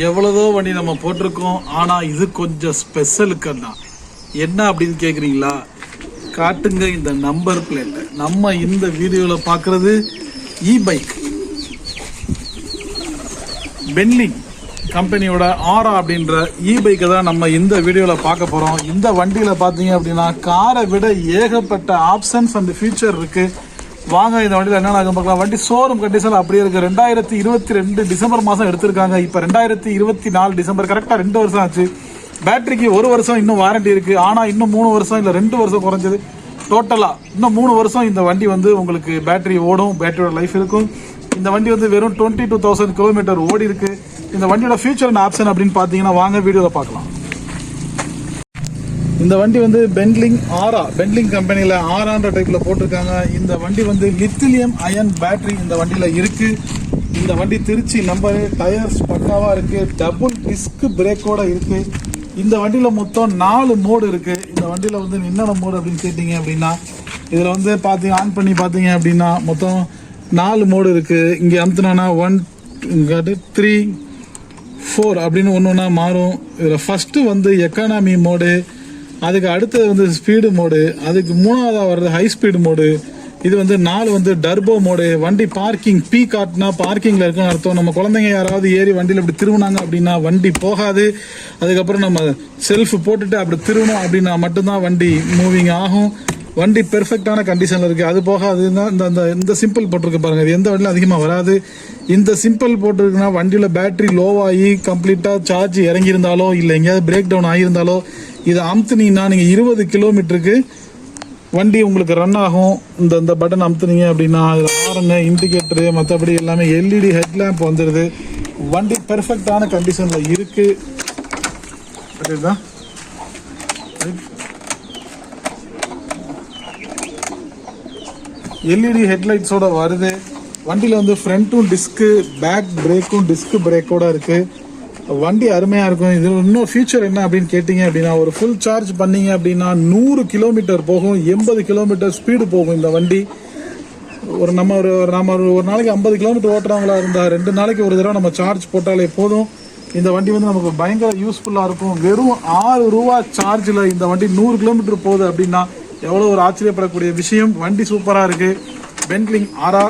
எவ்வளவோ வண்டி நம்ம போட்டிருக்கோம். ஆனால் இது கொஞ்சம் ஸ்பெஷலுக்குன்னா என்ன அப்படின்னு கேட்குறீங்களா? காட்டுங்க இந்த நம்பர் பிளேட். நம்ம இந்த வீடியோவில் பார்க்குறது இ-பைக் பென்லிங் கம்பெனியோட ஆரா அப்படின்ற இ-பைக்கை தான் நம்ம இந்த வீடியோவில் பார்க்க போகிறோம். இந்த வண்டியில் பார்த்தீங்க அப்படின்னா காரை விட ஏகப்பட்ட ஆப்ஷன்ஸ் அண்ட் ஃபியூச்சர் இருக்குது. வாங்க இந்த வண்டியில் என்னென்ன பார்க்கலாம். வண்டி ஷோரூம் கண்டிஷன் அப்படியே இருக்குது. 2022 டிசம்பர் மாதம் எடுத்திருக்காங்க. இப்போ 2024 டிசம்பர், கரெக்டாக 2 வருஷம் ஆச்சு. பேட்டரிக்கு 1 வருஷம் இன்னும் வாரண்டி இருக்குது. ஆனால் இன்னும் 3 வருஷம் இல்லை 2 வருஷம் குறைஞ்சது. டோட்டலாக இன்னும் 3 வருஷம் இந்த வண்டி வந்து உங்களுக்கு பேட்டரி ஓடும், பேட்டரியோட லைஃப் இருக்கும். இந்த வண்டி வந்து வெறும் 22,000 கிலோமீட்டர் ஓடி இருக்கு. இந்த வண்டியோட ஃபியூச்சர் அண்ட் ஆப்ஷன் அப்படின்னு பார்த்தீங்கன்னா வாங்க வீடியோவில் பார்க்கலாம். இந்த வண்டி வந்து பென்லிங் ஆரா, பென்லிங் கம்பெனியில் ஆரான்ற டைப்பில் போட்டிருக்காங்க. இந்த வண்டி வந்து லித்திலியம் அயன் பேட்டரி இந்த வண்டியில் இருக்குது. இந்த வண்டி திருச்சி நம்பரு, டயர்ஸ் பக்காவாக இருக்குது, டபுள் டிஸ்க் பிரேக்கோட இருக்குது. இந்த வண்டியில் மொத்தம் 4 மோடு இருக்குது. இந்த வண்டியில் வந்து என்னென்ன மோடு அப்படின்னு கேட்டிங்க அப்படின்னா இதில் வந்து ஆன் பண்ணி பார்த்தீங்க அப்படின்னா மொத்தம் 4 மோடு இருக்குது. இங்கே அமுத்துனா 1 3 4 அப்படின்னு ஒன்று மாறும். இதில் ஃபஸ்ட்டு வந்து எக்கானமி மோடு, அதுக்கு அடுத்தது வந்து ஸ்பீடு மோடு, அதுக்கு 3ஆவதாக வர்றது ஹை ஸ்பீடு மோடு. இது வந்து 4 வந்து டர்போ மோடு. வண்டி பார்க்கிங் பி காட்டினா பார்க்கிங்கில் இருக்குன்னு அர்த்தம். நம்ம குழந்தைங்க யாராவது ஏறி வண்டியில் இப்படி திருவினாங்க அப்படின்னா வண்டி போகாது. அதுக்கப்புறம் நம்ம செல்ஃப் போட்டுட்டு அப்படி திருவணும் அப்படின்னா மட்டும்தான் வண்டி மூவிங் ஆகும். வண்டி பெர்ஃபெக்டான கண்டிஷனில் இருக்குது. அது போக அது இந்த சிம்பிள் போட்டிருக்கு பாருங்கள். இது எந்த வண்டியில் அதிகமாக வராது. இந்த சிம்பிள் போட்டிருக்குன்னா வண்டியில் பேட்டரி லோவாகி கம்ப்ளீட்டாக சார்ஜ் இறங்கியிருந்தாலோ இல்லை எங்கேயாவது பிரேக் டவுன் ஆகியிருந்தாலோ இதை அமுத்துனீங்கன்னா நீங்கள் 20 கிலோமீட்டருக்கு வண்டி உங்களுக்கு ரன் ஆகும். இந்த பட்டன் அமுத்துனீங்க அப்படின்னா அதில் ஹாரனு, இண்டிகேட்டரு, மற்றபடி எல்லாமே எல்இடி ஹெட்லேம்ப் வந்துடுது. வண்டி பெர்ஃபெக்டான கண்டிஷனில் இருக்குது. சரிதான், எல்இடி ஹெட்லைட்ஸோட வருது. வண்டியில் வந்து ஃப்ரண்ட்டும் டிஸ்க்கு, பேக் பிரேக்கும் டிஸ்க் பிரேக்கோட இருக்குது. வண்டி அருமையாக இருக்கும். இதில் இன்னும் ஃபியூச்சர் என்ன அப்படின்னு கேட்டிங்க அப்படின்னா ஒரு ஃபுல் சார்ஜ் பண்ணிங்க அப்படின்னா 100 கிலோமீட்டர் போகும், 80 கிலோமீட்டர் ஸ்பீடு போகும் இந்த வண்டி. நம்ம ஒரு நாளைக்கு 50 கிலோமீட்டர் ஓட்டுறவங்களா இருந்தால் 2 நாளைக்கு ஒரு தடவை நம்ம சார்ஜ் போட்டாலே போதும். இந்த வண்டி வந்து நமக்கு பயங்கர யூஸ்ஃபுல்லாக இருக்கும். வெறும் 6 ரூபா சார்ஜில் இந்த வண்டி 100 கிலோமீட்டர் போகுது அப்படின்னா எவ்வளோ ஒரு ஆச்சரியப்படக்கூடிய விஷயம். வண்டி சூப்பராக இருக்குது. பென்லிங் ஆரா